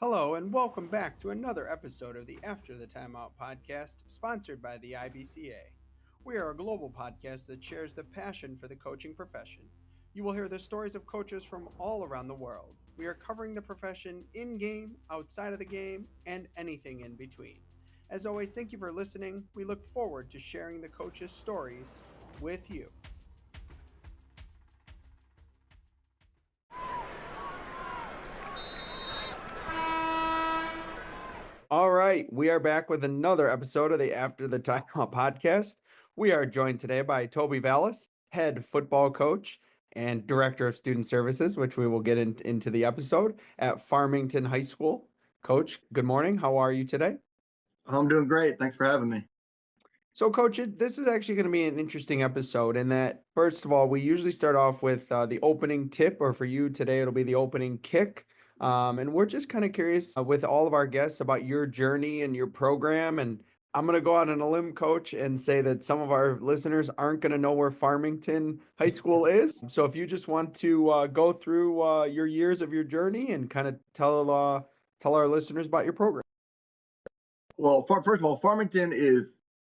Hello, and welcome back to another episode of the After the Timeout podcast, sponsored by the IBCA. We are a global podcast that shares the passion for the coaching profession. You will hear the stories of coaches from all around the world. We are covering the profession in game, outside of the game, and anything in between. As always, thank you for listening. We look forward to sharing the coaches' stories with you. All right, we are back with another episode of the After the Timeout podcast. We are joined today by Toby Vallas, head football coach and director of student services, which we will get into the episode at Farmington High School. Coach, good morning. How are you today? I'm doing great. Thanks for having me. So, Coach, this is actually going to be an interesting episode in that, first of all, we usually start off with the opening tip, or for you today, it'll be the opening kick. And we're just kind of curious with all of our guests about your journey and your program. And I'm going to go out on a limb, Coach, and say that some of our listeners aren't going to know where Farmington High School is. So if you just want to go through your years of your journey and kind of tell our listeners about your program. Well, first of all, Farmington is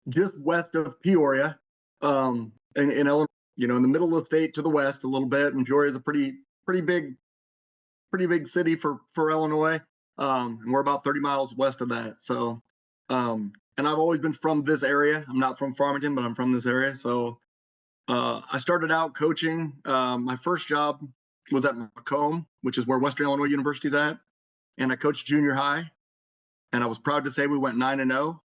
just west of Peoria, in Illinois. You know, in the middle of the state to the west a little bit. And Peoria is a pretty big city for Illinois. And we're about 30 miles west of that. So, and I've always been from this area. I'm not from Farmington, but I'm from this area. So, I started out coaching. My first job was at Macomb, which is where Western Illinois University is at, and I coached junior high. And I was proud to say we went 9-0.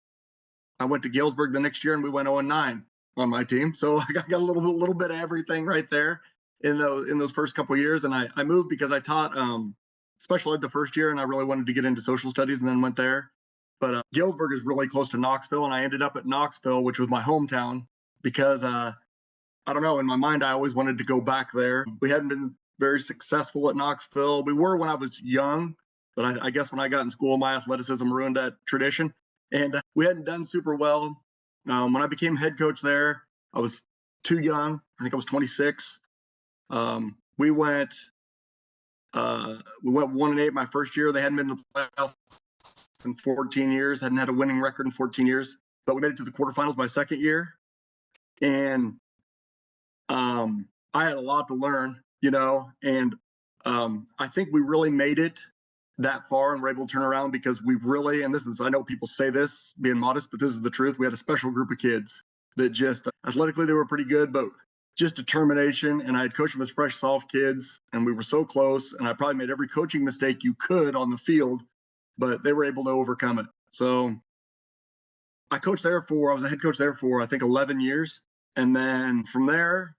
I went to Galesburg the next year and we went 0-9 on my team. So I got a little bit of everything right there in those first couple of years. And I moved because I taught special ed the first year, and I really wanted to get into social studies, and then went there. But Galesburg is really close to Knoxville, and I ended up at Knoxville, which was my hometown, because I don't know, in my mind I always wanted to go back there. We hadn't been very successful at Knoxville. We were when I was young, but I guess when I got in school, my athleticism ruined that tradition. And we hadn't done super well. When I became head coach there, I was too young. I think I was 26. We went 1-8 my first year. They hadn't been in the playoffs in 14 years, hadn't had a winning record in 14 years. But we made it to the quarterfinals my second year. And I had a lot to learn, and I think we really made it that far and were able to turn around because we really, and I know people say this being modest, but this is the truth. We had a special group of kids that just athletically, they were pretty good, but just determination. And I had coached them as fresh, soft kids, and we were so close. And I probably made every coaching mistake you could on the field, but they were able to overcome it. So I was a head coach there for, I think, 11 years. And then from there,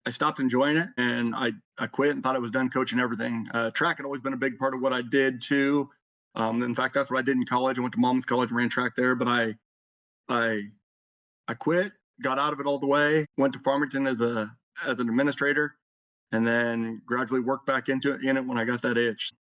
I stopped enjoying it, and I quit and thought I was done coaching everything. Track had always been a big part of what I did too. In fact, that's what I did in college. I went to Monmouth College and ran track there, but I quit, got out of it all the way, went to Farmington as an administrator, and then gradually worked back in it when I got that itch.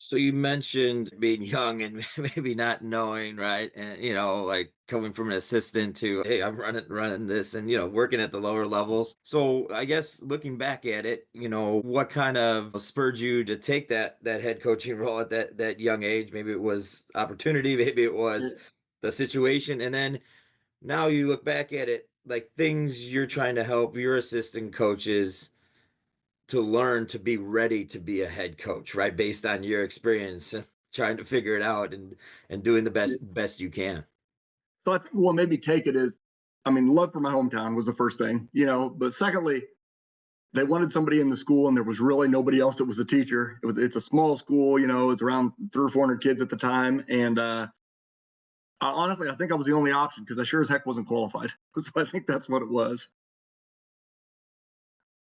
So you mentioned being young and maybe not knowing, right? And like coming from an assistant to, hey, I'm running this, and working at the lower levels. So I guess looking back at it, what kind of spurred you to take that head coaching role at that young age? Maybe it was opportunity, maybe it was the situation, and then now you look back at it, like things you're trying to help your assistant coaches to learn to be ready to be a head coach, right? Based on your experience and trying to figure it out and doing the best you can. So I think what made me take it is, love for my hometown was the first thing, but secondly, they wanted somebody in the school, and there was really nobody else that was a teacher. It's a small school, it's around 300 or 400 kids at the time. And honestly, I think I was the only option because I sure as heck wasn't qualified. So I think that's what it was.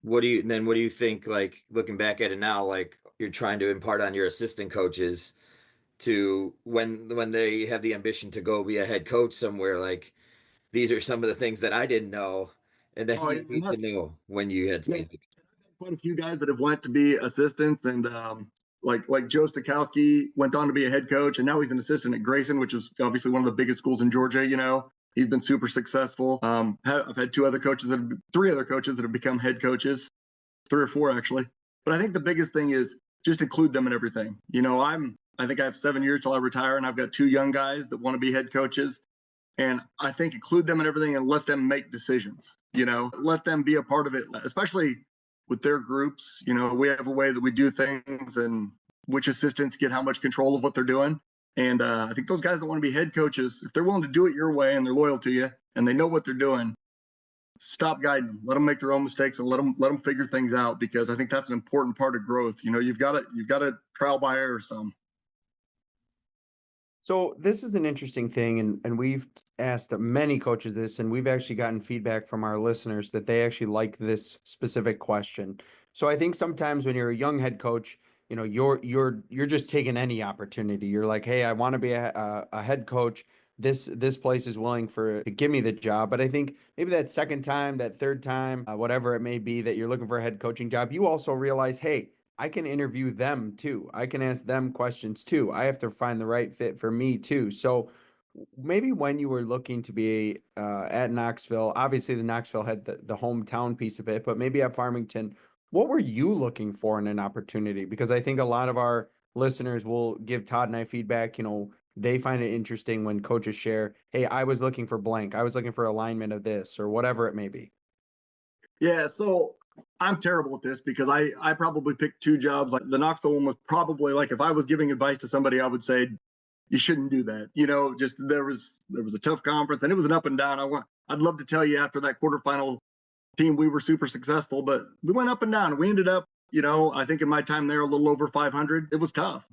What do you think, like looking back at it now, like you're trying to impart on your assistant coaches to when they have the ambition to go be a head coach somewhere, like these are some of the things that I didn't know and that you need to know when you had to be. Quite a few guys that have went to be assistants, and like Joe Stokowski went on to be a head coach, and now he's an assistant at Grayson, which is obviously one of the biggest schools in Georgia. He's been super successful. I've had three other coaches that have become head coaches, 3 or 4 actually. But I think the biggest thing is just include them in everything. I think I have 7 years till I retire, and I've got 2 young guys that want to be head coaches. And I think include them in everything and let them make decisions, let them be a part of it, especially with their groups. We have a way that we do things and which assistants get how much control of what they're doing. And I think those guys that want to be head coaches, if they're willing to do it your way and they're loyal to you and they know what they're doing, stop guiding them. Let them make their own mistakes and let them figure things out, because I think that's an important part of growth. You've got to trial by error some. So this is an interesting thing, and we've asked many coaches this, and we've actually gotten feedback from our listeners that they actually like this specific question. So I think sometimes when you're a young head coach, you're just taking any opportunity. You're like, hey, I want to be a head coach. This place is willing to give me the job. But I think maybe that second time, that third time, whatever it may be, that you're looking for a head coaching job, you also realize, hey, I can interview them too. I can ask them questions too. I have to find the right fit for me too. So maybe when you were looking to be at Knoxville, obviously the Knoxville had the hometown piece of it, but maybe at Farmington, what were you looking for in an opportunity? Because I think a lot of our listeners will give Todd and I feedback. They find it interesting when coaches share, hey, I was looking for blank. I was looking for alignment of this or whatever it may be. Yeah, so I'm terrible at this because I probably picked 2 jobs. Like the Knoxville one was probably like, if I was giving advice to somebody, I would say you shouldn't do that. Just there was a tough conference and it was an up and down. I'd love to tell you after that quarterfinal team we were super successful, but we went up and down. We ended up, I think in my time there a little over 500. It was tough.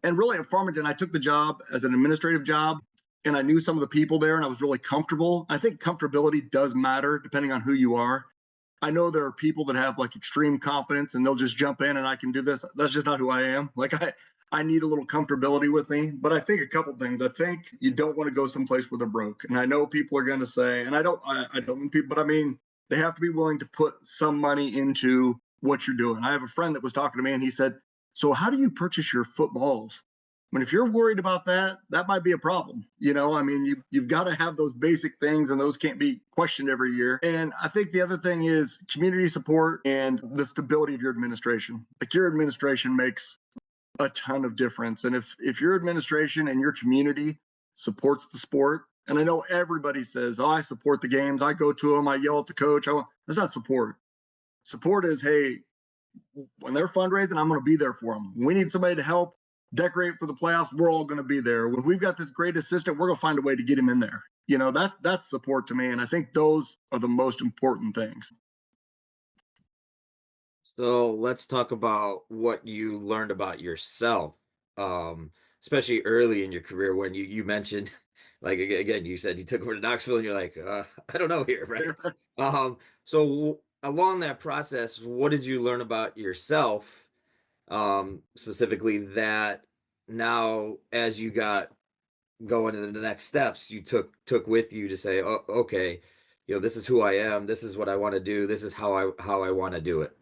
And really at Farmington, I took the job as an administrative job, and I knew some of the people there and I was really comfortable. I think comfortability does matter depending on who you are. I know there are people that have like extreme confidence and they'll just jump in and I can do this. That's just not who I am. Like I need a little comfortability with me. But I think a couple things. I think you don't want to go someplace where they're broke. And I know people are going to say, and I don't want people, but I mean, they have to be willing to put some money into what you're doing. I have a friend that was talking to me and he said, so how do you purchase your footballs? I mean, if you're worried about that, that might be a problem. I mean, you've got to have those basic things, and those can't be questioned every year. And I think the other thing is community support and the stability of your administration. Like your administration makes a ton of difference. And if your administration and your community supports the sport, and I know everybody says, oh, I support the games, I go to them, I yell at the coach. That's not support. Support is, hey, when they're fundraising, I'm going to be there for them. When we need somebody to help decorate for the playoffs, we're all going to be there. When we've got this great assistant, we're going to find a way to get him in there. That's support to me. And I think those are the most important things. So let's talk about what you learned about yourself, especially early in your career when you mentioned, like again, you said you took over to Knoxville and you're like, I don't know here, right? So along that process, what did you learn about yourself, specifically that now as you got going to the next steps, you took with you to say, oh, okay, this is who I am, this is what I want to do, this is how I want to do it.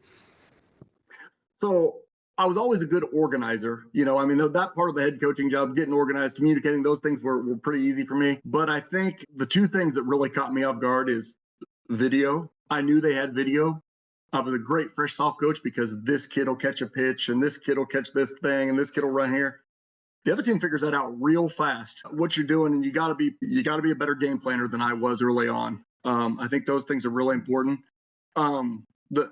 So I was always a good organizer. I mean, that part of the head coaching job, getting organized, communicating, those things were pretty easy for me. But I think the 2 things that really caught me off guard is video. I knew they had video. I was a great fresh soft coach because this kid will catch a pitch and this kid will catch this thing and this kid will run here. The other team figures that out real fast, what you're doing, and you got to be a better game planner than I was early on. I think those things are really important. The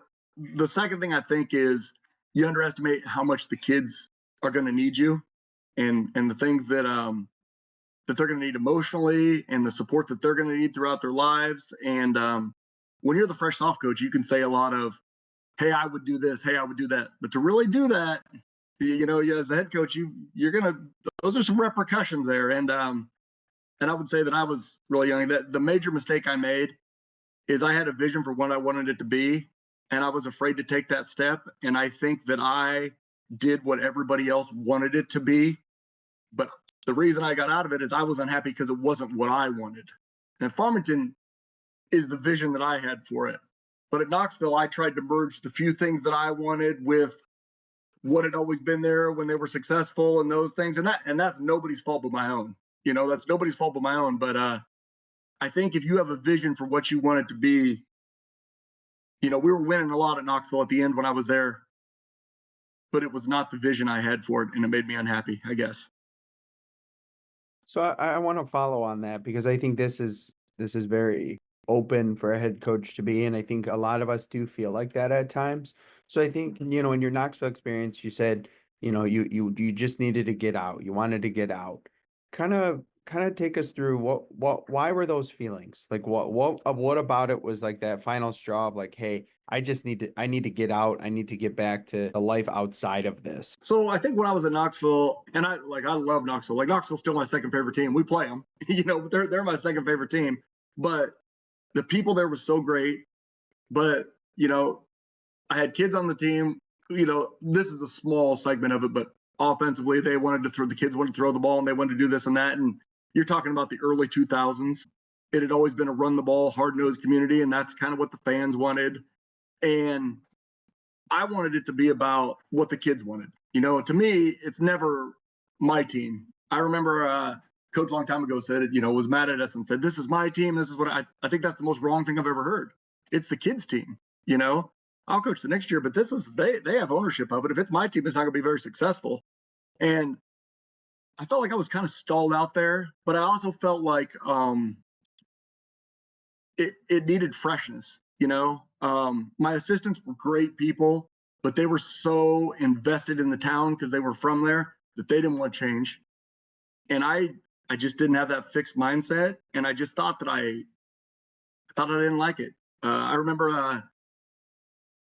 second thing I think is you underestimate how much the kids are going to need you, and the things that they're going to need emotionally, and the support that they're going to need throughout their lives. And when you're the fresh soft coach, you can say a lot of, hey, I would do this, hey, I would do that. But to really do that, as a head coach, those are some repercussions there. And I would say that I was really young. That the major mistake I made is I had a vision for what I wanted it to be, and I was afraid to take that step. And I think that I did what everybody else wanted it to be. But the reason I got out of it is I was unhappy because it wasn't what I wanted. And Farmington is the vision that I had for it. But at Knoxville, I tried to merge the few things that I wanted with what had always been there when they were successful and those things. And that's nobody's fault but my own. That's nobody's fault but my own. But I think if you have a vision for what you want it to be, we were winning a lot at Knoxville at the end when I was there. but it was not the vision I had for it, and it made me unhappy, I guess. So I want to follow on that because I think this is very open for a head coach to be, and I think a lot of us do feel like that at times. So I think, in your Knoxville experience, you said, you just needed to get out. You wanted to get out. Kind of take us through why were those feelings? Like what about it was like that final straw of like, hey, I need to get out. I need to get back to the life outside of this. So I think when I was at Knoxville, and I love Knoxville. Like Knoxville's still my second favorite team. We play them, they're my second favorite team. But the people there were so great. But I had kids on the team. This is a small segment of it, but offensively, the kids wanted to throw the ball and they wanted to do this and that. And you're talking about the early 2000s. It had always been a run the ball, hard nosed community, and that's kind of what the fans wanted. And I wanted it to be about what the kids wanted. To me, it's never my team. I remember coach a long time ago said it, was mad at us and said, this is my team. This is what I think that's the most wrong thing I've ever heard. It's the kids' team. I'll coach the next year, but they have ownership of it. If it's my team, it's not going to be very successful. And I felt like I was kind of stalled out there, but I also felt like it needed freshness. My assistants were great people, but they were so invested in the town because they were from there that they didn't want to change. And I just didn't have that fixed mindset, and I just thought I didn't like it. I remember I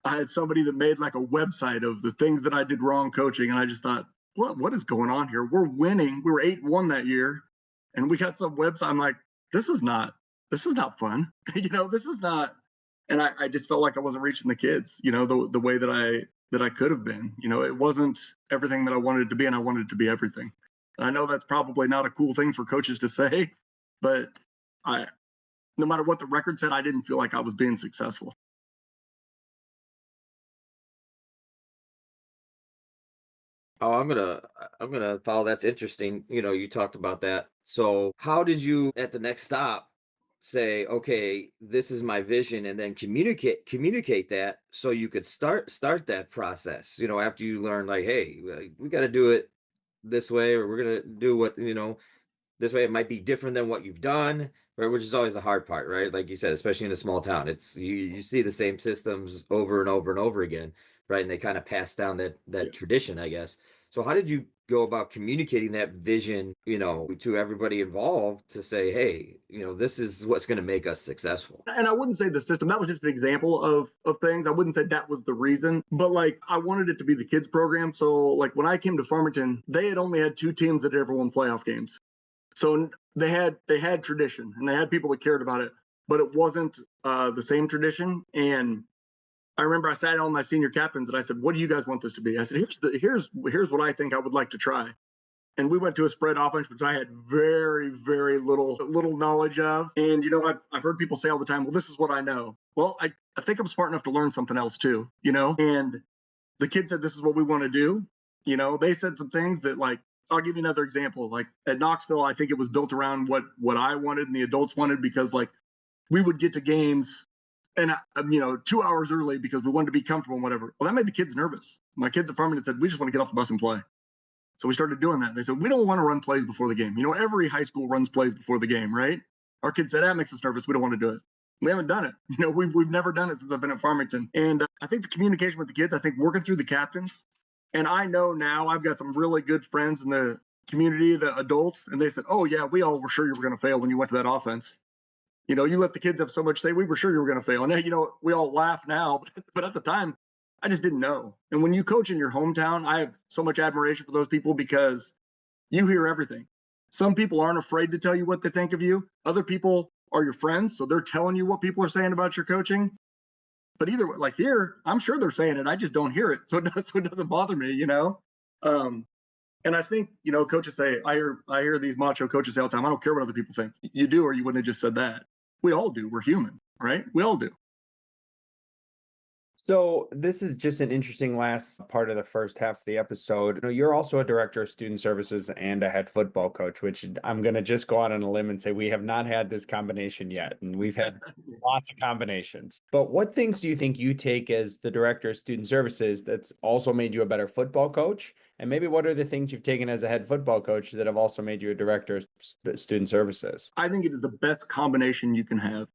had somebody that made like a website of the things that I did wrong coaching, and I just thought, what is going on here? We're winning. We were 8-1 that year, and we got some website. I'm like, this is not fun. This is not. And I just felt like I wasn't reaching the kids, the way that I could have been. It wasn't everything that I wanted it to be, and I wanted it to be everything. And I know that's probably not a cool thing for coaches to say, but no matter what the record said, I didn't feel like I was being successful. Oh, I'm gonna follow. That's interesting. You talked about that. So how did you at the next stop say, okay, this is my vision, and then communicate that so you could start that process, after you learn like, hey, we got to do it this way, or we're gonna do what, this way. It might be different than what you've done, right? Which is always the hard part, right? Like you said, especially in a small town, it's you see the same systems over and over and over again, right? And they kind of pass down that tradition, I guess. So how did you go about communicating that vision, to everybody involved to say, hey, this is what's going to make us successful? And I wouldn't say the system, that was just an example of things. I wouldn't say that was the reason, but like I wanted it to be the kids program. So like when I came to Farmington, they had only had 2 teams that ever won playoff games. So they had tradition, and they had people that cared about it, but it wasn't the same tradition. And I remember I sat down with my senior captains and I said, what do you guys want this to be? I said, here's what I think I would like to try. And we went to a spread offense, which I had very, very little knowledge of. And I've heard people say all the time, well, this is what I know. Well, I think I'm smart enough to learn something else too, And the kids said, this is what we want to do. They said some things that, like, I'll give you another example. Like at Knoxville, I think it was built around what I wanted and the adults wanted, because like we would get to games and 2 hours early because we wanted to be comfortable and whatever. Well, that made the kids nervous. My kids at Farmington said, we just want to get off the bus and play. So we started doing that. They said, we don't want to run plays before the game. Every high school runs plays before the game, right? Our kids said, that makes us nervous. We don't want to do it. We haven't done it. We've never done it since I've been at Farmington. And I think the communication with the kids, I think working through the captains, and I know now I've got some really good friends in the community, the adults, and they said, oh yeah, we all were sure you were going to fail when you went to that offense. You let the kids have so much say, we were sure you were going to fail. And we all laugh now, but at the time, I just didn't know. And when you coach in your hometown, I have so much admiration for those people because you hear everything. Some people aren't afraid to tell you what they think of you. Other people are your friends, so they're telling you what people are saying about your coaching. But either way, like here, I'm sure they're saying it. I just don't hear it. So it doesn't bother me, And I think, coaches say, I hear these macho coaches say all the time, I don't care what other people think. You do, or you wouldn't have just said that. We all do. We're human, right? We all do. So this is just an interesting last part of the first half of the episode. You're also a director of student services and a head football coach, which I'm going to just go out on a limb and say we have not had this combination yet. And we've had lots of combinations. But what things do you think you take as the director of student services that's also made you a better football coach? And maybe what are the things you've taken as a head football coach that have also made you a director of student services? I think it is the best combination you can have.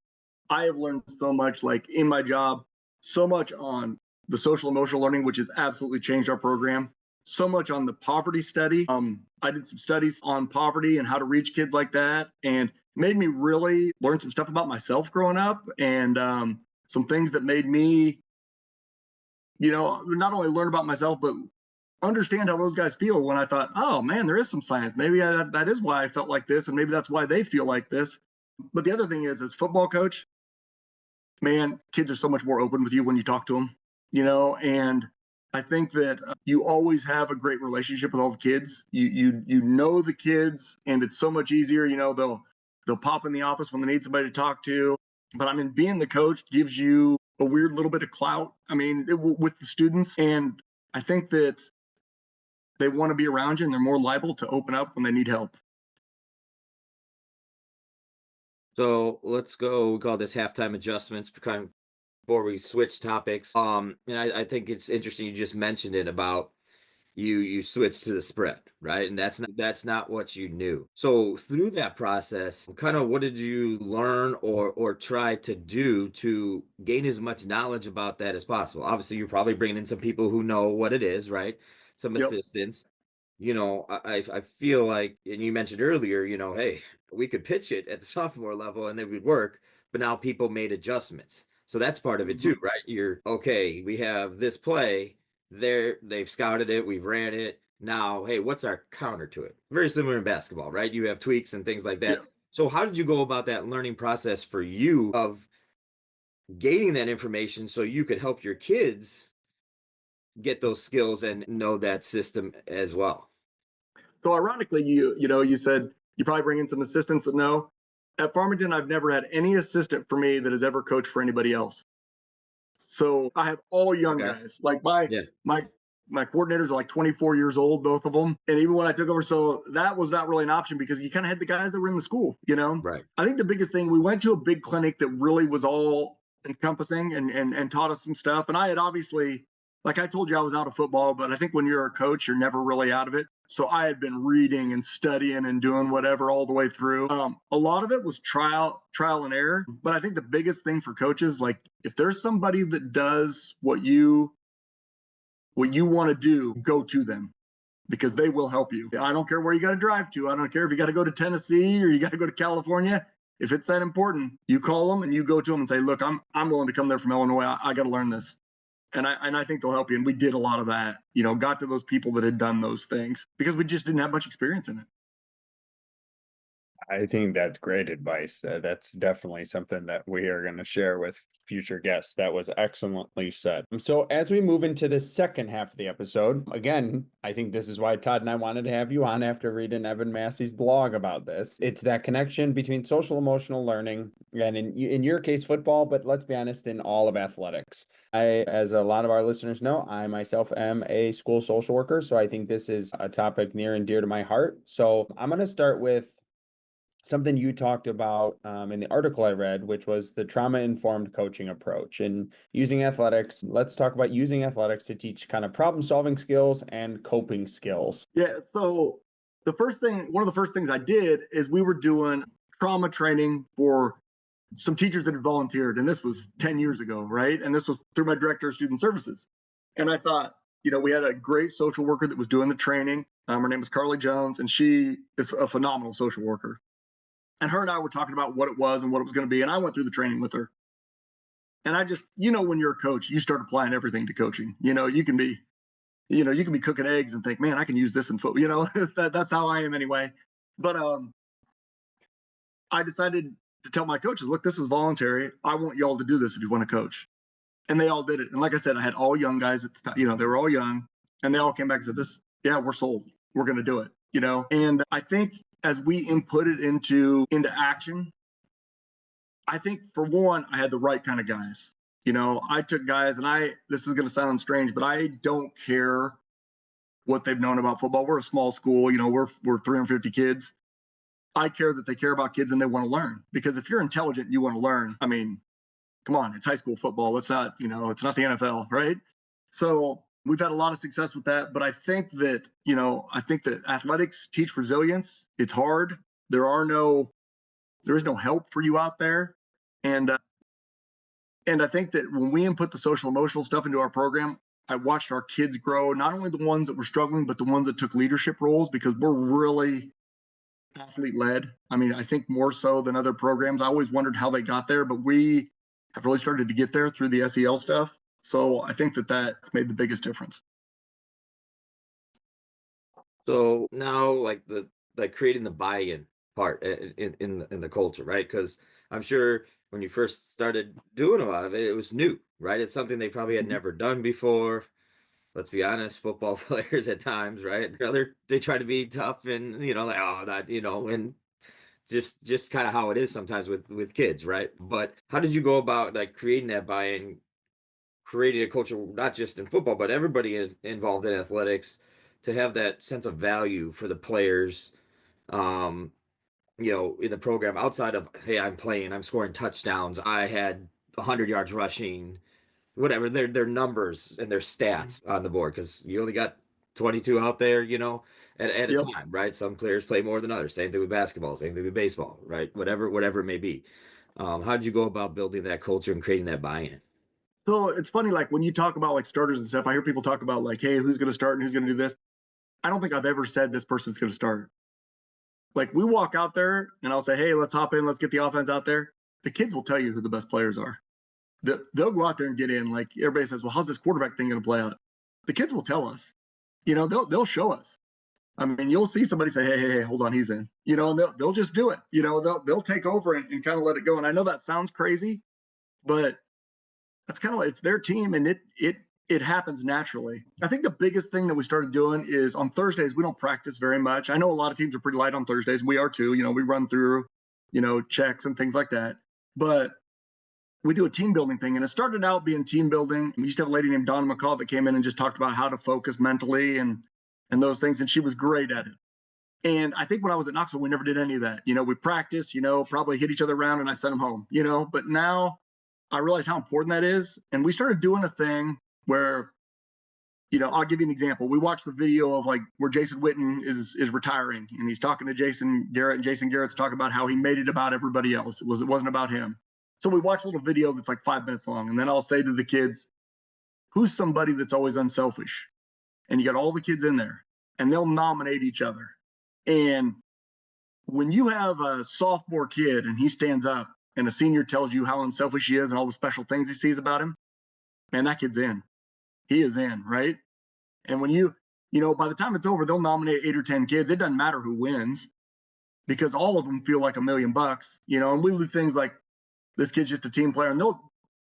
I have learned so much, like in my job, so much on the social emotional learning, which has absolutely changed our program. So much on the poverty study. I did some studies on poverty and how to reach kids like that, and made me really learn some stuff about myself growing up, and some things that made me, not only learn about myself, but understand how those guys feel. When I thought, oh man, there is some science. Maybe that is why I felt like this, and maybe that's why they feel like this. But the other thing is, as football coach, man, kids are so much more open with you when you talk to them, and I think that you always have a great relationship with all the kids. You know the kids, and it's so much easier. They'll pop in the office when they need somebody to talk to. But I mean, being the coach gives you a weird little bit of clout. I mean, with the students, and I think that they want to be around you, and they're more liable to open up when they need help. So let's go. We call this halftime adjustments kind of before we switch topics. And I think it's interesting you just mentioned it about you switched to the spread, right? And that's not what you knew. So through that process, kind of what did you learn or try to do to gain as much knowledge about that as possible? Obviously, you're probably bringing in some people who know what it is, right? Some Yep. assistants. I feel like, and you mentioned earlier, hey, we could pitch it at the sophomore level and it would work, but now people made adjustments. So that's part of it Mm-hmm. too, right? You're okay, we have this play there, they've scouted it, we've ran it. Now, hey, what's our counter to it? Very similar in basketball, right? You have tweaks and things like that. Yep. So how did you go about that learning process for you of gaining that information so you could help your kids get those skills and know that system as well? So ironically, you said you probably bring in some assistants that know. At Farmington, I've never had any assistant for me that has ever coached for anybody else. So I have all young Okay. guys. Like my Yeah. my my coordinators are like 24 years old, both of them. And even when I took over, so that was not really an option because you kind of had the guys that were in the school. Right. I think the biggest thing, we went to a big clinic that really was all encompassing and taught us some stuff. And I had obviously, like I told you, I was out of football, but I think when you're a coach, you're never really out of it. So I had been reading and studying and doing whatever all the way through. A lot of it was trial and error. But I think the biggest thing for coaches, like if there's somebody that does what you want to do, go to them because they will help you. I don't care where you got to drive to. I don't care if you got to go to Tennessee or you got to go to California. If it's that important, you call them and you go to them and say, "Look, I'm willing to come there from Illinois. I got to learn this." And I think they'll help you. And we did a lot of that. Got to those people that had done those things because we just didn't have much experience in it. I think that's great advice. That's definitely something that we are going to share with future guests. That was excellently said. So, as we move into the second half of the episode, again, I think this is why Todd and I wanted to have you on after reading Evan Massey's blog about this. It's that connection between social emotional learning and, in your case, football, but let's be honest, in all of athletics. As a lot of our listeners know, I myself am a school social worker. So, I think this is a topic near and dear to my heart. So, I'm going to start with something you talked about in the article I read, which was the trauma-informed coaching approach and using athletics. Let's talk about using athletics to teach kind of problem-solving skills and coping skills. Yeah. So one of the first things I did is we were doing trauma training for some teachers that had volunteered. And this was 10 years ago, right? And this was through my director of student services. And I thought, we had a great social worker that was doing the training. Her name was Carly Jones, and she is a phenomenal social worker. And her and I were talking about what it was and what it was going to be. And I went through the training with her. And I just, when you're a coach, you start applying everything to coaching. You can be cooking eggs and think, man, I can use this in football. That's how I am anyway. But I decided to tell my coaches, look, this is voluntary. I want y'all to do this if you want to coach. And they all did it. And like I said, I had all young guys at the time. They were all young, and they all came back and said, yeah, we're sold. We're going to do it. And I think as we input it into action, I think for one, I had the right kind of guys. I took guys, and this is going to sound strange, but I don't care what they've known about football. We're a small school, we're 350 kids. I care that they care about kids and they want to learn, because if you're intelligent, you want to learn. I mean, come on, it's high school football. It's not, it's not the NFL, right? So we've had a lot of success with that. But I think that, athletics teach resilience. It's hard. There is no help for you out there. And I think that when we input the social emotional stuff into our program, I watched our kids grow, not only the ones that were struggling, but the ones that took leadership roles, because we're really athlete led. I mean, I think more so than other programs. I always wondered how they got there, but we have really started to get there through the SEL stuff. So I think that that's made the biggest difference. So now, like creating the buy-in part in the culture, right? Because I'm sure when you first started doing a lot of it, it was new, right? It's something they probably had Mhm. never done before. Let's be honest, football players at times, right? They try to be tough and like, oh, that, and just kind of how it is sometimes with kids, right? But how did you go about like creating that buy-in, creating a culture not just in football, but everybody is involved in athletics, to have that sense of value for the players, um, in the program, outside of, hey, I'm playing, I'm scoring touchdowns, I had 100 yards rushing, whatever their numbers and their stats on the board, because you only got 22 out there, at a Yep. time, right? Some players play more than others. Same thing with basketball, same thing with baseball, right? Whatever it may be. How did you go about building that culture and creating that buy-in? So it's funny, like when you talk about like starters and stuff, I hear people talk about like, hey, who's going to start and who's going to do this. I don't think I've ever said this person's going to start. Like we walk out there and I'll say, hey, let's hop in, let's get the offense out there. The kids will tell you who the best players are. They'll go out there and get in. Like everybody says, well, how's this quarterback thing going to play out? The kids will tell us. They'll show us. I mean, you'll see somebody say, hey, hold on, he's in. And they'll just do it. They'll take over and kind of let it go. And I know that sounds crazy, but that's kind of like, it's their team, and it happens naturally. I think the biggest thing that we started doing is on Thursdays, we don't practice very much. I know a lot of teams are pretty light on Thursdays. We are too. We run through, checks and things like that. But we do a team building thing. And it started out being team building. We used to have a lady named Donna McCall that came in and just talked about how to focus mentally and those things. And she was great at it. And I think when I was at Knoxville, we never did any of that. We practiced, probably hit each other around and I sent them home, but now I realized how important that is. And we started doing a thing where, I'll give you an example. We watched the video of like where Jason Witten is retiring, and he's talking to Jason Garrett, and Jason Garrett's talking about how he made it about everybody else. It wasn't about him. So we watched a little video that's like 5 minutes long, and then I'll say to the kids, who's somebody that's always unselfish? And you got all the kids in there, and they'll nominate each other. And when you have a sophomore kid and he stands up and a senior tells you how unselfish he is and all the special things he sees about him, man, that kid's in. He is in, right? And when by the time it's over, they'll nominate 8 or 10 kids. It doesn't matter who wins, because all of them feel like $1 million, and we do things like, this kid's just a team player, and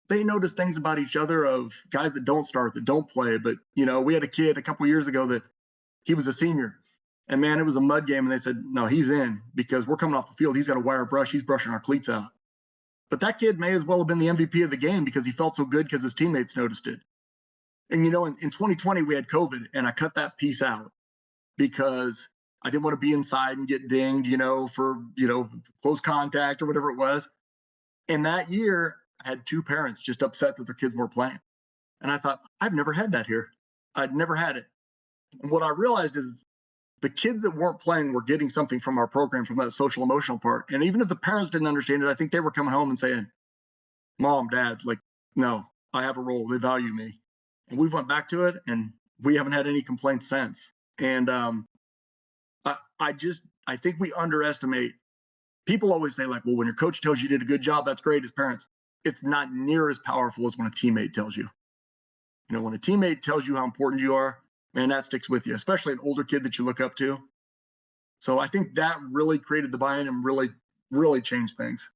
they notice things about each other of guys that don't start, that don't play. But, we had a kid a couple years ago that he was a senior, and man, it was a mud game. And they said, no, he's in, because we're coming off the field. He's got a wire brush. He's brushing our cleats out. But that kid may as well have been the MVP of the game, because he felt so good because his teammates noticed it. And, in 2020, we had COVID, and I cut that piece out because I didn't want to be inside and get dinged, for, close contact or whatever it was. And that year, I had 2 parents just upset that their kids weren't playing. And I thought, I've never had that here. I'd never had it. And what I realized is the kids that weren't playing were getting something from our program, from that social emotional part. And even if the parents didn't understand it, I think they were coming home and saying, Mom, Dad, like, no, I have a role. They value me. And we've went back to it, and we haven't had any complaints since. And I think we underestimate. People always say, like, well, when your coach tells you did a good job, that's great as parents. It's not near as powerful as when a teammate tells you. When a teammate tells you how important you are, man, that sticks with you, especially an older kid that you look up to. So I think that really created the buy-in and really, really changed things.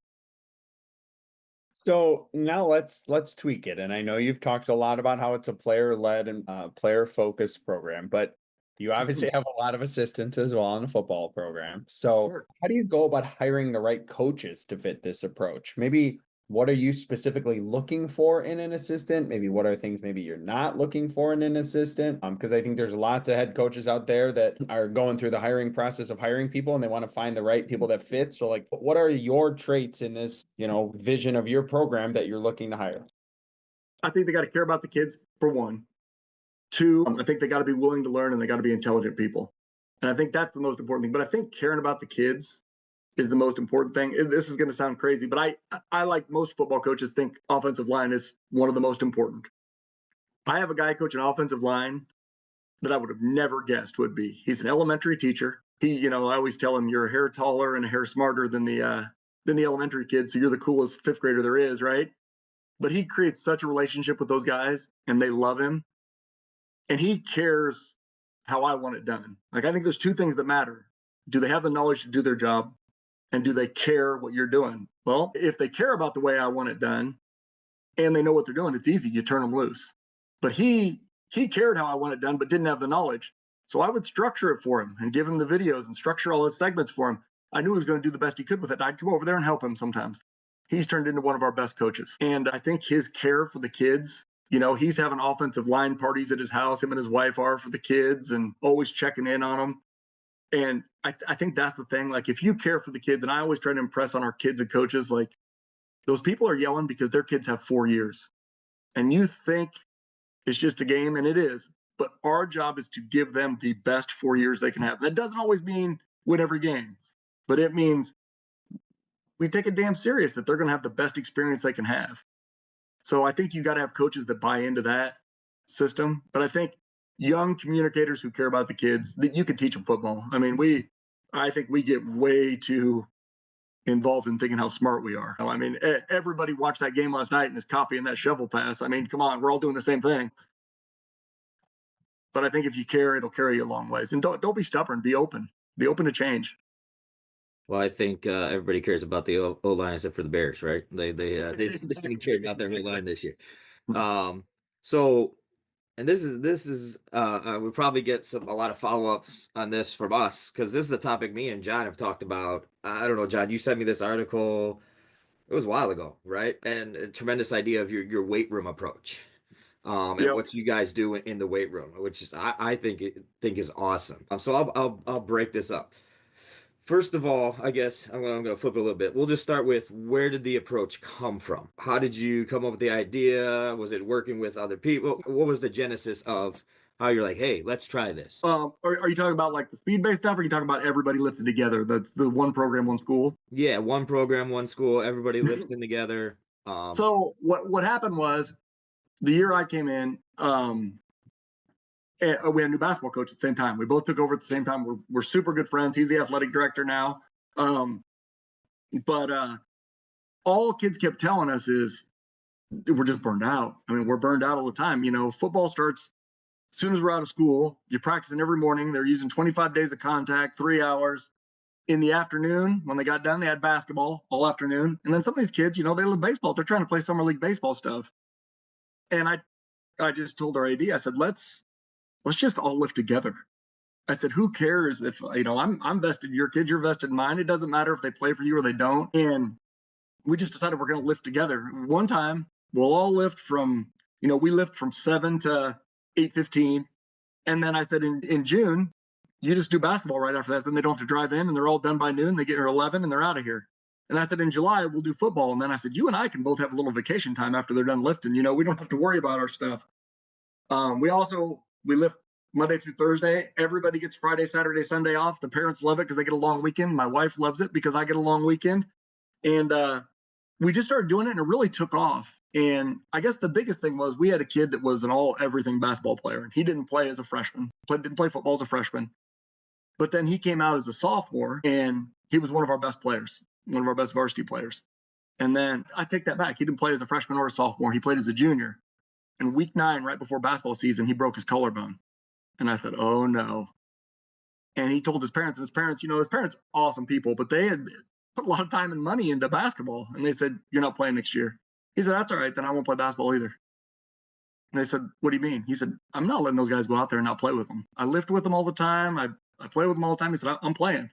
So now let's tweak it. And I know you've talked a lot about how it's a player-led and player-focused program, but you obviously have a lot of assistants as well in the football program. So Sure. how do you go about hiring the right coaches to fit this approach? Maybe what are you specifically looking for in an assistant? Maybe what are things maybe you're not looking for in an assistant? Because I think there's lots of head coaches out there that are going through the hiring process of hiring people and they want to find the right people that fit. So like, what are your traits in this, vision of your program that you're looking to hire? I think they got to care about the kids, for one. Two, I think they got to be willing to learn and they got to be intelligent people. And I think that's the most important thing. But I think caring about the kids is the most important thing. This is going to sound crazy, but I like most football coaches think offensive line is one of the most important. I have a guy coaching offensive line that I would have never guessed would be. He's an elementary teacher. I always tell him you're a hair taller and a hair smarter than the elementary kids, so you're the coolest fifth grader there is, right? But he creates such a relationship with those guys, and they love him, and he cares how I want it done. Like, I think there's two things that matter. Do they have the knowledge to do their job? And do they care what you're doing? Well, if they care about the way I want it done and they know what they're doing, it's easy. You turn them loose. But he cared how I want it done, but didn't have the knowledge. So I would structure it for him and give him the videos and structure all his segments for him. I knew he was going to do the best he could with it. I'd come over there and help him sometimes. He's turned into one of our best coaches. And I think his care for the kids, he's having offensive line parties at his house. Him and his wife are for the kids and always checking in on them. And I think that's the thing. Like, if you care for the kids, and I always try to impress on our kids and coaches, like, those people are yelling because their kids have 4 years. And you think it's just a game, and it is. But our job is to give them the best 4 years they can have. That doesn't always mean win every game, but it means we take it damn serious that they're going to have the best experience they can have. So I think you got to have coaches that buy into that system. But I think young communicators who care about the kids, that you can teach them football. I mean, I think we get way too involved in thinking how smart we are. I mean, everybody watched that game last night and is copying that shovel pass. I mean, come on, we're all doing the same thing. But I think if you care, it'll carry you a long ways. And don't be stubborn. Be open. Be open to change. Well, I think everybody cares about the O-line except for the Bears, right? They didn't care about their whole line this year. So, and this is we probably get a lot of follow-ups on this from us, because this is a topic me and John have talked about. I don't know, John, you sent me this article, it was a while ago, right? And a tremendous idea of your weight room approach. And Yep. what you guys do in the weight room, which is I think is awesome. So I'll break this up. First of all, I guess I'm going to flip it a little bit. We'll just start with, where did the approach come from? How did you come up with the idea? Was it working with other people? What was the genesis of how you're like, hey, let's try this? Are you talking about like the speed-based stuff, or are you talking about everybody lifting together? The one program, one school? Yeah, one program, one school, everybody lifting together. So what happened was, the year I came in, we had a new basketball coach at the same time. We both took over at the same time. We're super good friends. He's the athletic director now. But all kids kept telling us is, we're just burned out. I mean, we're burned out all the time. Football starts as soon as we're out of school. You're practicing every morning. They're using 25 days of contact, 3 hours. In the afternoon, when they got done, they had basketball all afternoon. And then some of these kids, they love baseball. They're trying to play summer league baseball stuff. And I just told our AD, I said, let's just all lift together. I said, who cares if, I'm vested in your kids, you're vested in mine. It doesn't matter if they play for you or they don't. And we just decided we're going to lift together. One time, we'll all lift from, we lift from 7 to 8:15. And then I said, in June, you just do basketball right after that. Then they don't have to drive in, and they're all done by noon. They get here 11 and they're out of here. And I said, in July, we'll do football. And then I said, you and I can both have a little vacation time after they're done lifting. We don't have to worry about our stuff. We lift Monday through Thursday. Everybody gets Friday, Saturday, Sunday off. The parents love it because they get a long weekend. My wife loves it because I get a long weekend. And we just started doing it, and it really took off. And I guess the biggest thing was, we had a kid that was an everything basketball player. And he didn't play as a freshman, didn't play football as a freshman. But then he came out as a sophomore, and he was one of our best players, one of our best varsity players. And then I take that back. He didn't play as a freshman or a sophomore. He played as a junior. And week 9, right before basketball season, he broke his collarbone. And I thought, oh no. And he told his parents, and his parents, awesome people, but they had put a lot of time and money into basketball. And they said, you're not playing next year. He said, that's all right, then I won't play basketball either. And they said, what do you mean? He said, I'm not letting those guys go out there and not play with them. I lift with them all the time. I play with them all the time. He said, I'm playing.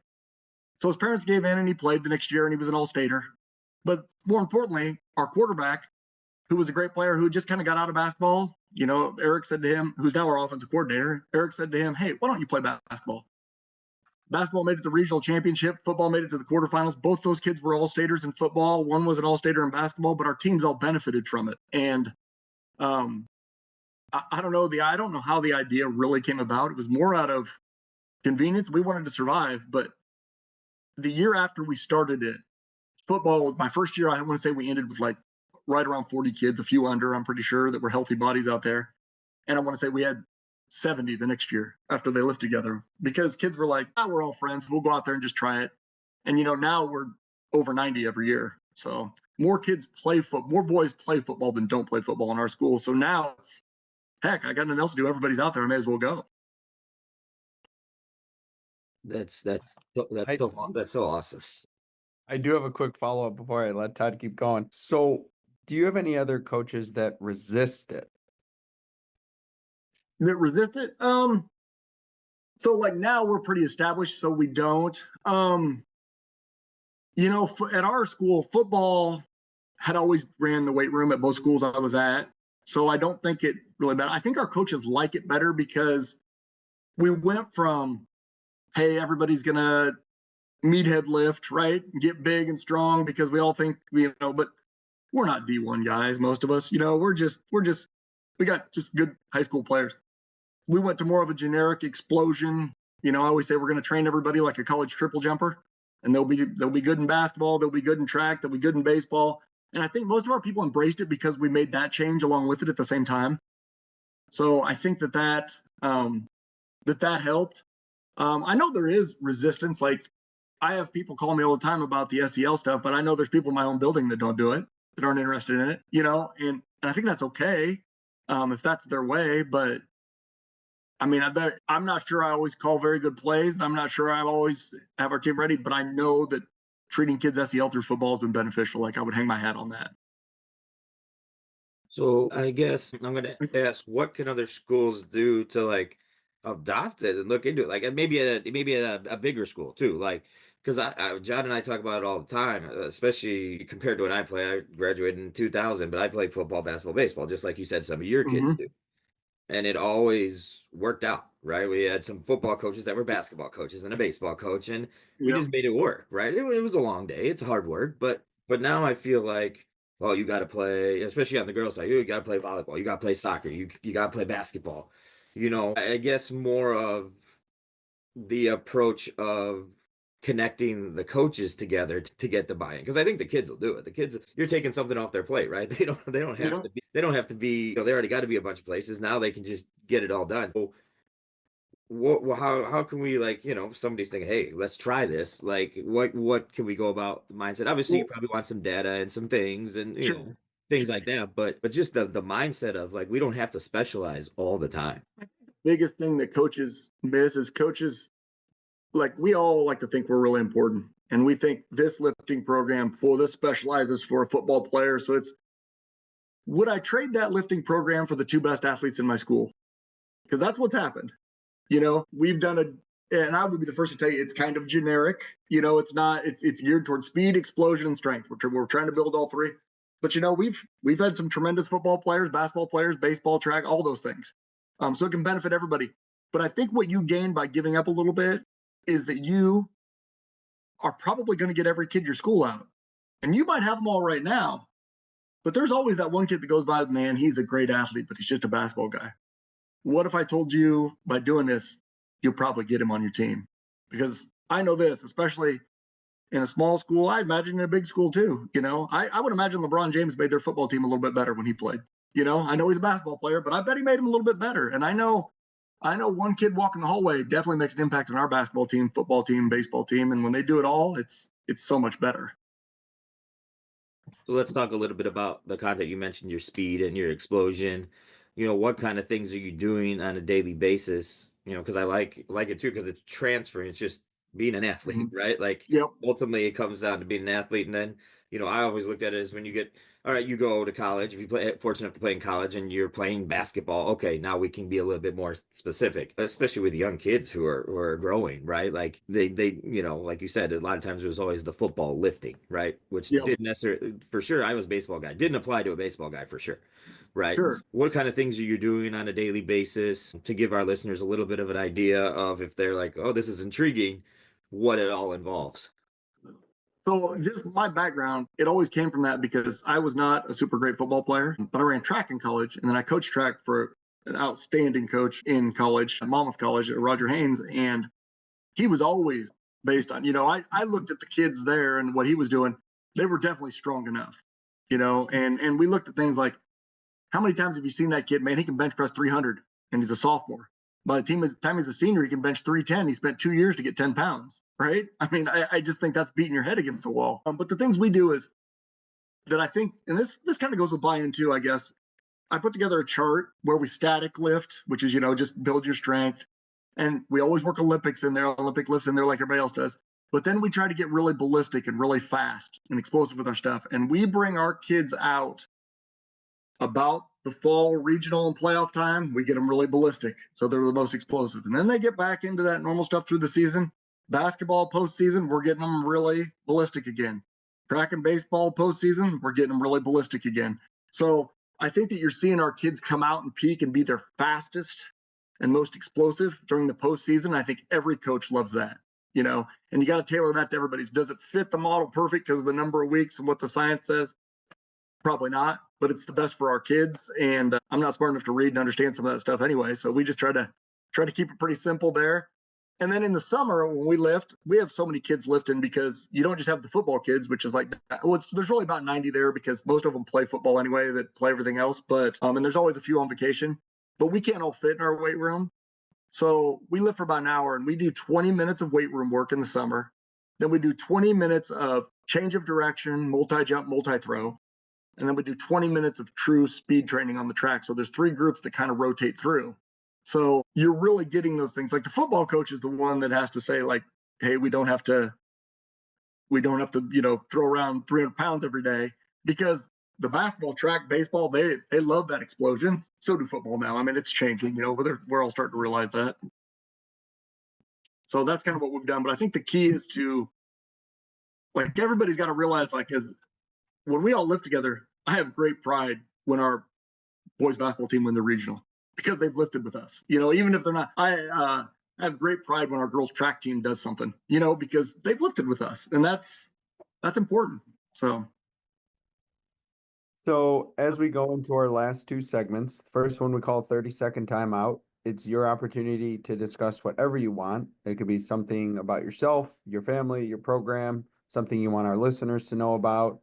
So his parents gave in, and he played the next year, and he was an all-stater. But more importantly, our quarterback, who was a great player who just kind of got out of basketball. Eric said to him, who's now our offensive coordinator, Eric said to him, hey, why don't you play basketball? Basketball made it to the regional championship. Football made it to the quarterfinals. Both those kids were all-staters in football. One was an all-stater in basketball, but our teams all benefited from it. And I don't know. I don't know how the idea really came about. It was more out of convenience. We wanted to survive, but the year after we started it, football, my first year, I want to say we ended with like right around 40 kids, a few under, I'm pretty sure, that were healthy bodies out there. And I want to say we had 70 the next year after they lived together, because kids were like, we're all friends. We'll go out there and just try it. And, now we're over 90 every year. So more kids play more boys play football than don't play football in our school. So now it's, heck, I got nothing else to do. Everybody's out there. I may as well go. That's I so awesome. I do have a quick follow-up before I let Todd keep going. So, do you have any other coaches that resist it? That resist it? So like now we're pretty established, so we don't. At our school, football had always ran the weight room at both schools I was at. So I don't think it really matters. I think our coaches like it better because we went from, hey, everybody's gonna meathead lift, right? Get big and strong because we all think, but we're not D1 guys, most of us. We got just good high school players. We went to more of a generic explosion. I always say we're going to train everybody like a college triple jumper, and they'll be good in basketball, they'll be good in track, they'll be good in baseball. And I think most of our people embraced it because we made that change along with it at the same time. So I think that helped. I know there is resistance. Like I have people call me all the time about the SEL stuff, but I know there's people in my own building that don't do it, that aren't interested in it, and I think that's okay if that's their way. But I mean, I'm not sure I always call very good plays, and I'm not sure I always have our team ready, but I know that treating kids SEL through football has been beneficial. Like I would hang my hat on that. So I guess I'm gonna ask, what can other schools do to like adopt it and look into it? Like and maybe at a bigger school too. Like because John and I talk about it all the time, especially compared to when I play. I graduated in 2000, but I played football, basketball, baseball, just like you said some of your kids Mm-hmm. do. And it always worked out, right? We had some football coaches that were basketball coaches and a baseball coach, and we Yep. just made it work, right? It was a long day, it's hard work, but now I feel like, well, you got to play, especially on the girls' side, you got to play volleyball, you got to play soccer, you got to play basketball. I guess more of the approach of connecting the coaches together to get the buy-in, because I think the kids will do it. The kids, you're taking something off their plate, right? They don't have Yep. to be, they already got to be a bunch of places. Now they can just get it all done. So how can we, like, if somebody's thinking, hey, let's try this, like what can we go about the mindset? Obviously you Well, probably want some data and some things and sure. things like that, but just the mindset of like we don't have to specialize all the time. Biggest thing that coaches miss is coaches, like we all like to think we're really important, and we think this lifting program, well, this specializes for a football player. So would I trade that lifting program for the two best athletes in my school? Because that's what's happened. We've done and I would be the first to tell you it's kind of generic. It's not. It's geared towards speed, explosion, and strength. We're trying to build all three. But we've had some tremendous football players, basketball players, baseball, track, all those things. So it can benefit everybody. But I think what you gain by giving up a little bit is that you are probably going to get every kid your school out, and you might have them all right now. But there's always that one kid that goes by, man, he's a great athlete, but he's just a basketball guy. What if I told you by doing this, you'll probably get him on your team? Because I know this, especially in a small school, I imagine in a big school too. I would imagine LeBron James made their football team a little bit better when he played. I know he's a basketball player, but I bet he made him a little bit better. And I know one kid walking the hallway definitely makes an impact on our basketball team, football team, baseball team. And when they do it all, it's so much better. So let's talk a little bit about the content. You mentioned your speed and your explosion. What kind of things are you doing on a daily basis? Because I like it too, because it's transferring. It's just being an athlete, Mhm. right? Like Yep. ultimately it comes down to being an athlete. And then, I always looked at it as when you get all right, you go to college. If you play fortunate enough to play in college and you're playing basketball, okay, now we can be a little bit more specific, especially with young kids who are growing, right? Like they like you said, a lot of times it was always the football lifting, right? Which Yep. didn't necessarily, for sure, I was a baseball guy. Didn't apply to a baseball guy for sure. Right. Sure. What kind of things are you doing on a daily basis to give our listeners a little bit of an idea of, if they're like, oh, this is intriguing, what it all involves? So just my background, it always came from that because I was not a super great football player, but I ran track in college, and then I coached track for an outstanding coach in college, at Monmouth College, Roger Haynes, and he was always based on, I looked at the kids there and what he was doing. They were definitely strong enough, and we looked at things like, how many times have you seen that kid, man? He can bench press 300 and he's a sophomore. By the time he's a senior, he can bench 310. He spent 2 years to get 10 pounds, right? I mean, I just think that's beating your head against the wall. But the things we do is that I think, and this kind of goes with buy-in too, I guess. I put together a chart where we static lift, which is, just build your strength. And we always work Olympics in there, Olympic lifts in there like everybody else does. But then we try to get really ballistic and really fast and explosive with our stuff. And we bring our kids out about the fall regional and playoff time. We get them really ballistic, so they're the most explosive. And then they get back into that normal stuff through the season. Basketball postseason, we're getting them really ballistic again. Track and baseball postseason, we're getting them really ballistic again. So I think that you're seeing our kids come out and peak and be their fastest and most explosive during the postseason. I think every coach loves that, and you got to tailor that to everybody's. Does it fit the model perfect because of the number of weeks and what the science says? Probably not, but it's the best for our kids. And I'm not smart enough to read and understand some of that stuff anyway. So we just try to keep it pretty simple there. And then in the summer when we lift, we have so many kids lifting because you don't just have the football kids, which is like, there's really about 90 there because most of them play football anyway, that play everything else. But and there's always a few on vacation, but we can't all fit in our weight room. So we lift for about an hour and we do 20 minutes of weight room work in the summer. Then we do 20 minutes of change of direction, multi-jump, multi-throw. And then we do 20 minutes of true speed training on the track. So there's 3 groups that kind of rotate through. So you're really getting those things. Like the football coach is the one that has to say, like, hey, we don't have to, throw around 300 pounds every day, because the basketball, track, baseball, they love that explosion. So do football now. I mean, it's changing, we're all starting to realize that. So that's kind of what we've done. But I think the key is to, like, everybody's got to realize, like, when we all live together, I have great pride when our boys basketball team win the regional, because they've lifted with us. Even if they're not, I have great pride when our girls track team does something, because they've lifted with us, and that's important. So as we go into our last 2 segments, the first one we call 30-second timeout. It's your opportunity to discuss whatever you want. It could be something about yourself, your family, your program, something you want our listeners to know about.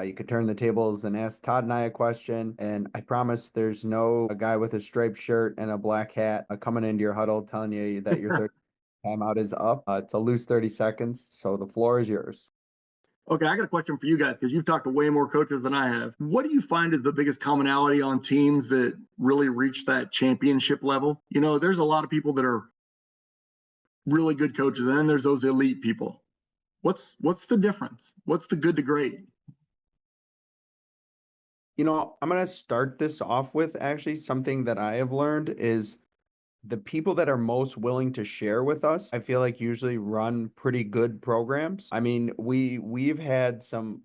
You could turn the tables and ask Todd and I a question. And I promise there's no a guy with a striped shirt and a black hat coming into your huddle telling you that your 30 timeout is up. It's a loose 30 seconds. So the floor is yours. Okay, I got a question for you guys, because you've talked to way more coaches than I have. What do you find is the biggest commonality on teams that really reach that championship level? There's a lot of people that are really good coaches, and then there's those elite people. What's the difference? What's the good to great? I'm going to start this off with actually something that I have learned is the people that are most willing to share with us, I feel like usually run pretty good programs. I mean, we've had some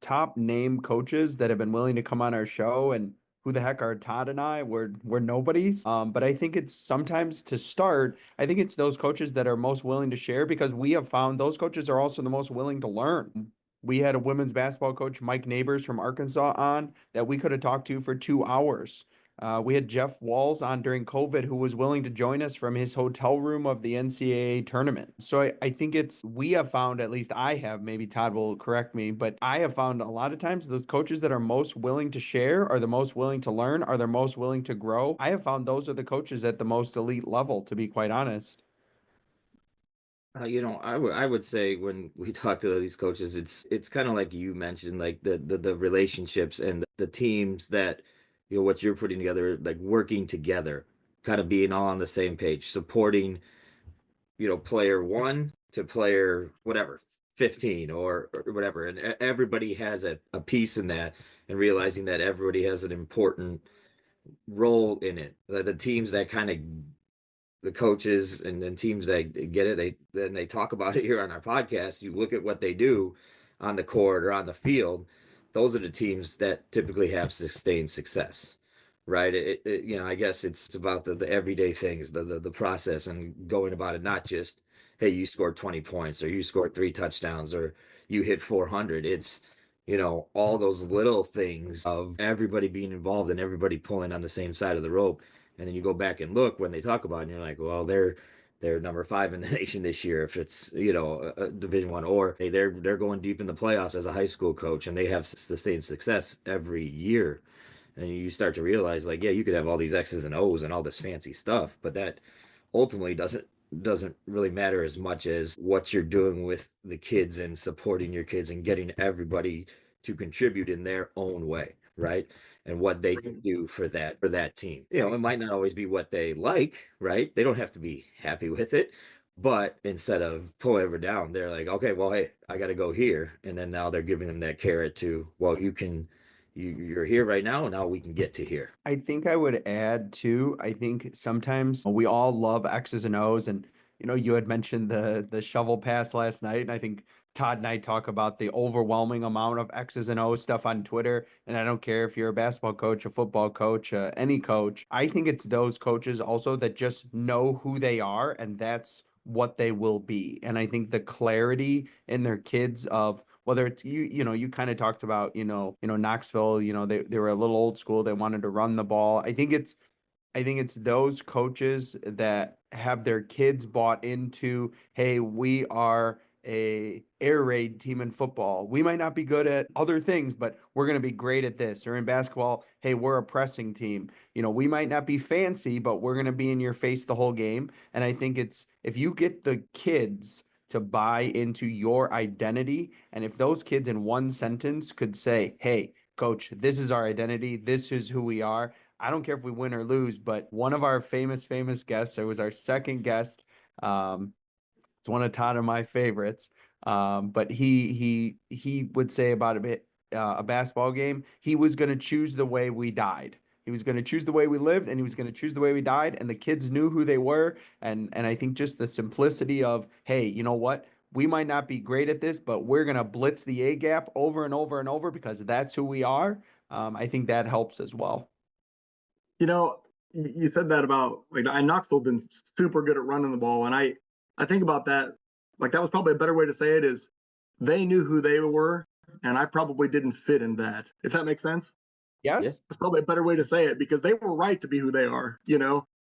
top name coaches that have been willing to come on our show, and who the heck are Todd and I? We're nobodies. But I think it's sometimes to start, I think it's those coaches that are most willing to share, because we have found those coaches are also the most willing to learn. We had a women's basketball coach, Mike Neighbors from Arkansas, on that we could have talked to for 2 hours. We had Jeff Walls on during COVID, who was willing to join us from his hotel room of the NCAA tournament. So I think we have found, at least I have, maybe Todd will correct me, but I have found a lot of times the coaches that are most willing to share, are the most willing to learn, are the most willing to grow. I have found those are the coaches at the most elite level, to be quite honest. I would say when we talk to these coaches, it's kind of like you mentioned, like the relationships and the teams that, what you're putting together, like working together, kind of being all on the same page, supporting, player 1 to player whatever 15 or whatever. And everybody has a piece in that, and realizing that everybody has an important role in it. The teams that kind of, the coaches and teams that get it, they talk about it here on our podcast. You look at what they do on the court or on the field, those are the teams that typically have sustained success, right? I guess it's about the everyday things, the process, and going about it, not just, hey, you scored 20 points or you scored 3 touchdowns or you hit 400. It's, all those little things of everybody being involved and everybody pulling on the same side of the rope. And then you go back and look when they talk about it, and you're like, well, they're number 5 in the nation this year if it's, a Division One, or hey, they're going deep in the playoffs as a high school coach, and they have sustained success every year. And you start to realize, like, yeah, you could have all these X's and O's and all this fancy stuff, but that ultimately doesn't really matter as much as what you're doing with the kids and supporting your kids and getting everybody to contribute in their own way, right? And what they can do for that team. It might not always be what they like, right? They don't have to be happy with it, but instead of pulling everyone down, they're like, okay, well, hey, I got to go here, and then now they're giving them that carrot to, well, you're here right now, and now we can get to here. I think I would add too, I think sometimes we all love X's and O's, and you had mentioned the shovel pass last night, and I think Todd and I talk about the overwhelming amount of X's and O's stuff on Twitter. And I don't care if you're a basketball coach, a football coach, any coach. I think it's those coaches also that just know who they are, and that's what they will be. And I think the clarity in their kids of whether it's you kind of talked about, Knoxville, they were a little old school. They wanted to run the ball. I think it's those coaches that have their kids bought into, hey, we are a air raid team in football. We might not be good at other things, but we're going to be great at this. Or in basketball, hey, we're a pressing team. We might not be fancy, but we're going to be in your face the whole game. And I think it's if you get the kids to buy into your identity, and if those kids in one sentence could say, hey, coach, this is our identity, this is who we are. I don't care if we win or lose, but one of our famous guests, it was our second guest. It's one of Todd and my favorites. But he would say about a basketball game, he was going to choose the way we died. He was going to choose the way we lived, and he was going to choose the way we died. And the kids knew who they were. And I think just the simplicity of, hey, you know what? We might not be great at this, but we're going to blitz the A gap over and over and over because that's who we are. I think that helps as well. You know, you said that about like Knoxville been super good at running the ball, and I think about that. Like that was probably a better way to say it is they knew who they were, and I probably didn't fit in that. If that makes sense. Yes. Yeah. That's probably a better way to say it because they were right to be who they are,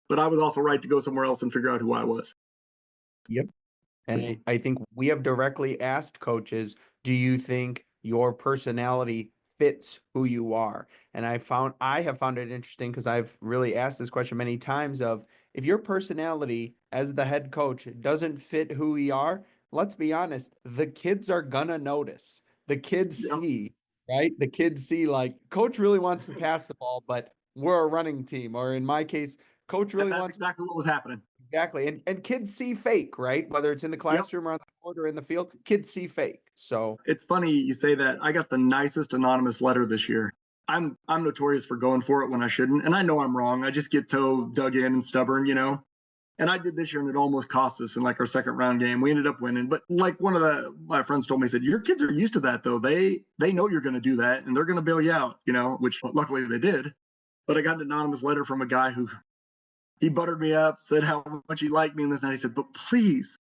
but I was also right to go somewhere else and figure out who I was. Yep. And I think we have directly asked coaches, do you think your personality fits who you are? And I have found it interesting because I've really asked this question many times of if your personality as the head coach doesn't fit who we are, let's be honest, the kids are gonna notice. The kids Yep. see, right? The kids see like coach really wants to pass the ball, but we're a running team. Or in my case, coach really That's wants exactly what was happening. Exactly. And kids see fake, right? Whether it's in the Yep. classroom or on the court or in the field, kids see fake. So It's funny you say that. I got the nicest anonymous letter this year. I'm notorious for going for it when I shouldn't, and I know I'm wrong. I just get so dug in and stubborn, And I did this year, and it almost cost us in like our second round game. We ended up winning, but like one of my friends told me, he said, "Your kids are used to that, though. They know you're going to do that, and they're going to bail you out." Which luckily they did. But I got an anonymous letter from a guy who he buttered me up, said how much he liked me and this, and he said, "But please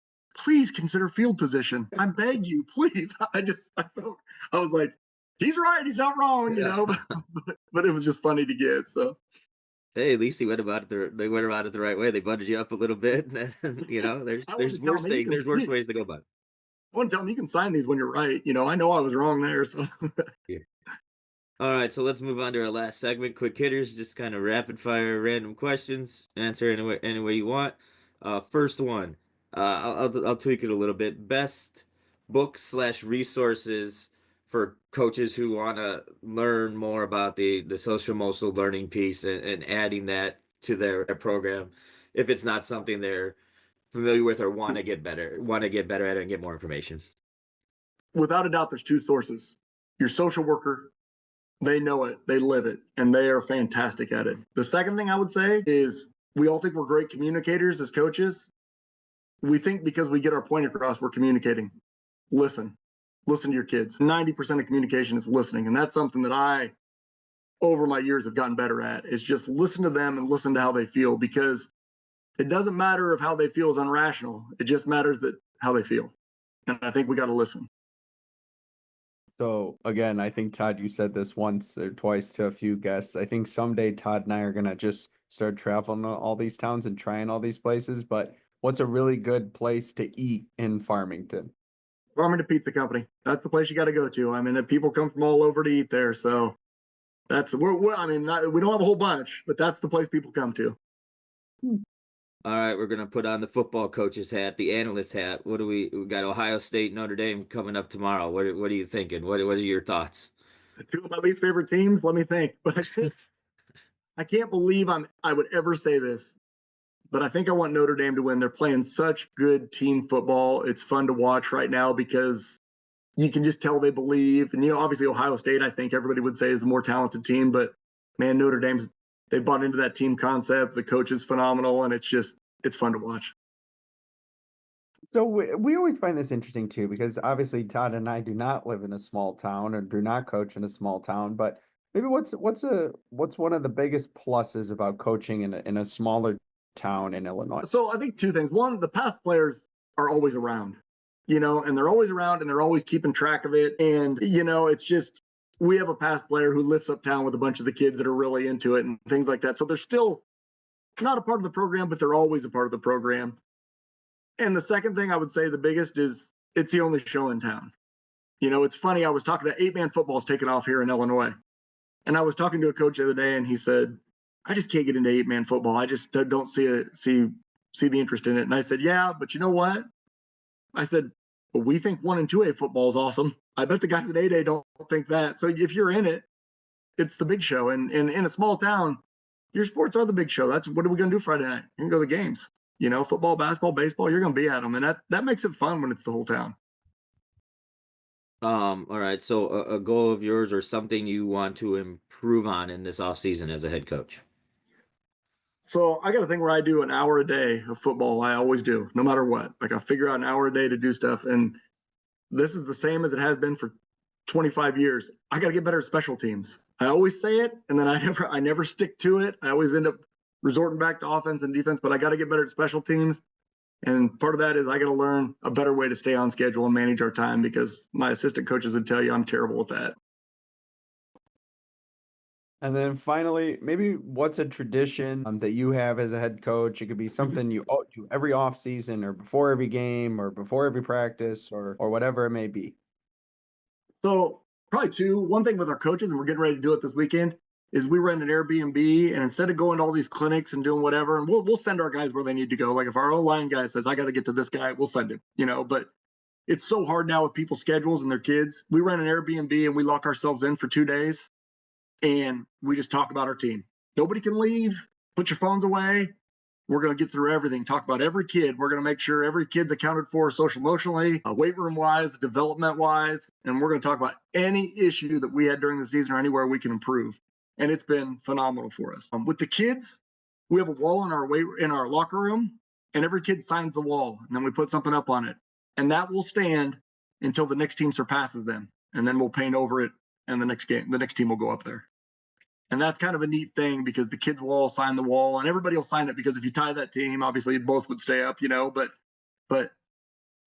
consider field position. I beg you, please." I was like, he's right, he's not wrong, but it was just funny to get. So Hey, at least they went about it the right way. They butted you up a little bit, and then, there's I want to there's tell worse him, things, there's worse ways to go about I want to tell him you can sign these when you're right. I know I was wrong there. So it. All right, so let's move on to our last segment, quick hitters, just kind of rapid fire random questions. Answer any way you want. First one, I'll tweak it a little bit. Best books/resources for coaches who want to learn more about the social emotional learning piece and adding that to their program, if it's not something they're familiar with or want to get better at it and get more information. without a doubt, there's two sources. Your social worker, they know it, they live it, and they are fantastic at it. The second thing I would say is we all think we're great communicators as coaches. We think because we get our point across, we're communicating. Listen to your kids. 90% of communication is listening. And that's something that I, over my years, have gotten better at, is just listen to them and listen to how they feel, because it doesn't matter if how they feel is unrational. It just matters that how they feel. And I think we got to listen. So again, I think Todd, you said this once or twice to a few guests. I think someday Todd and I are gonna just start traveling to all these towns and trying all these places. But what's a really good place to eat in Farmington? Farmington Pizza Company. That's the place you got to go to. I mean, people come from all over to eat there. So that's, I mean, we don't have a whole bunch, but that's the place people come to. All right, we're gonna put on the football coach's hat, the analyst hat. What do we got? Ohio State, Notre Dame coming up tomorrow. What are you thinking? What are your thoughts? Two of my least favorite teams. Let me think. But I can't believe I would ever say this, but I think I want Notre Dame to win. They're playing such good team football. It's fun to watch right now because you can just tell they believe. And obviously Ohio State, I think everybody would say, is a more talented team, but man, Notre Dame's, they bought into that team concept. The coach is phenomenal, and it's fun to watch. So we always find this interesting too, because obviously Todd and I do not live in a small town or do not coach in a small town. But maybe what's one of the biggest pluses about coaching in a smaller town in Illinois? So I think two things. One, the past players are always around, and they're always around and they're always keeping track of it. And it's just, we have a past player who lifts up town with a bunch of the kids that are really into it and things like that. So they're still not a part of the program, but they're always a part of the program. And the second thing I would say, the biggest, is it's the only show in town. It's funny. I was talking to 8-man football's taken off here in Illinois. And I was talking to a coach the other day, and he said, I just can't get into 8-man football. I just don't see the interest in it. And I said, yeah, but you know what? I said, well, we think 1 and 2A football is awesome. I bet the guys at 8A don't think that. So if you're in it, it's the big show. And in a small town, your sports are the big show. That's what are we going to do Friday night? You can go to the games. Football, basketball, baseball, you're going to be at them. And that makes it fun when it's the whole town. All right. So a goal of yours or something you want to improve on in this off season as a head coach? So I got a thing where I do an hour a day of football. I always do, no matter what. Like, I figure out an hour a day to do stuff. And this is the same as it has been for 25 years. I got to get better at special teams. I always say it, and then I never stick to it. I always end up resorting back to offense and defense, but I got to get better at special teams. And part of that is I got to learn a better way to stay on schedule and manage our time, because my assistant coaches would tell you I'm terrible at that. And then finally, maybe what's a tradition that you have as a head coach? It could be something you do every off season or before every game or before every practice or whatever it may be. So probably two. One thing with our coaches, and we're getting ready to do it this weekend, is we rent an Airbnb, and instead of going to all these clinics and doing whatever, and we'll send our guys where they need to go. Like if our O-line guy says, I got to get to this guy, we'll send him, but it's so hard now with people's schedules and their kids. We rent an Airbnb and we lock ourselves in for 2 days, and we just talk about our team. Nobody can leave. Put your phones away. We're going to get through everything, talk about every kid. We're going to make sure every kid's accounted for social emotionally, weight room wise, development wise. And we're going to talk about any issue that we had during the season or anywhere we can improve. And it's been phenomenal for us. With the kids, we have a wall in our locker room, and every kid signs the wall, and then we put something up on it. And that will stand until the next team surpasses them. And then we'll paint over it, and the next team will go up there. And that's kind of a neat thing, because the kids will all sign the wall, and everybody will sign it, because if you tie that team, obviously both would stay up, but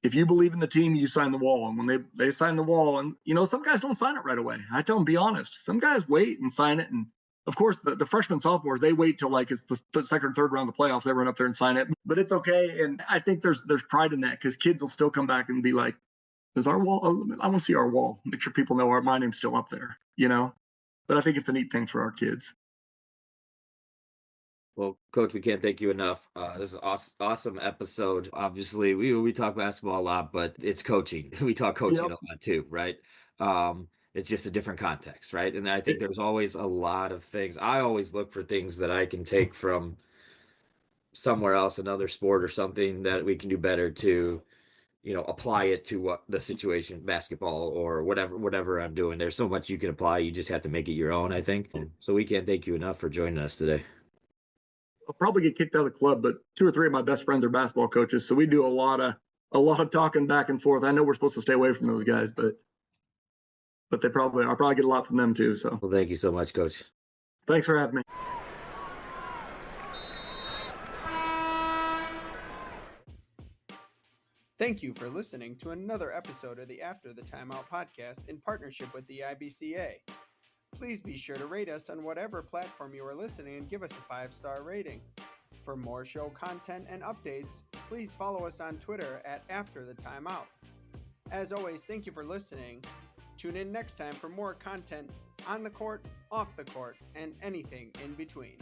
if you believe in the team, you sign the wall. And when they sign the wall, and some guys don't sign it right away. I tell them, be honest. Some guys wait and sign it. And of course the freshmen, sophomores, they wait till like it's the second or third round of the playoffs. They run up there and sign it, but it's okay. And I think there's pride in that, because kids will still come back and be like, there's our wall. I want to see our wall. Make sure people know my name's still up there, But I think it's a neat thing for our kids. Well, Coach, we can't thank you enough. This is an awesome episode. Obviously, we talk basketball a lot, but it's coaching. We talk coaching Yep. a lot too, right? It's just a different context, right? And I think there's always a lot of things. I always look for things that I can take from somewhere else, another sport or something that we can do better to apply it to the situation, basketball or whatever I'm doing. There's so much you can apply. You just have to make it your own, I think. So we can't thank you enough for joining us today. I'll probably get kicked out of the club, but 2 or 3 of my best friends are basketball coaches, so we do a lot of talking back and forth. I know we're supposed to stay away from those guys, but I'll probably get a lot from them too. So Well, thank you so much, Coach. Thanks for having me. Thank you for listening to another episode of the After the Timeout podcast in partnership with the IBCA. Please be sure to rate us on whatever platform you are listening and give us a 5-star rating. For more show content and updates, please follow us on Twitter at After the Timeout. As always, thank you for listening. Tune in next time for more content on the court, off the court, and anything in between.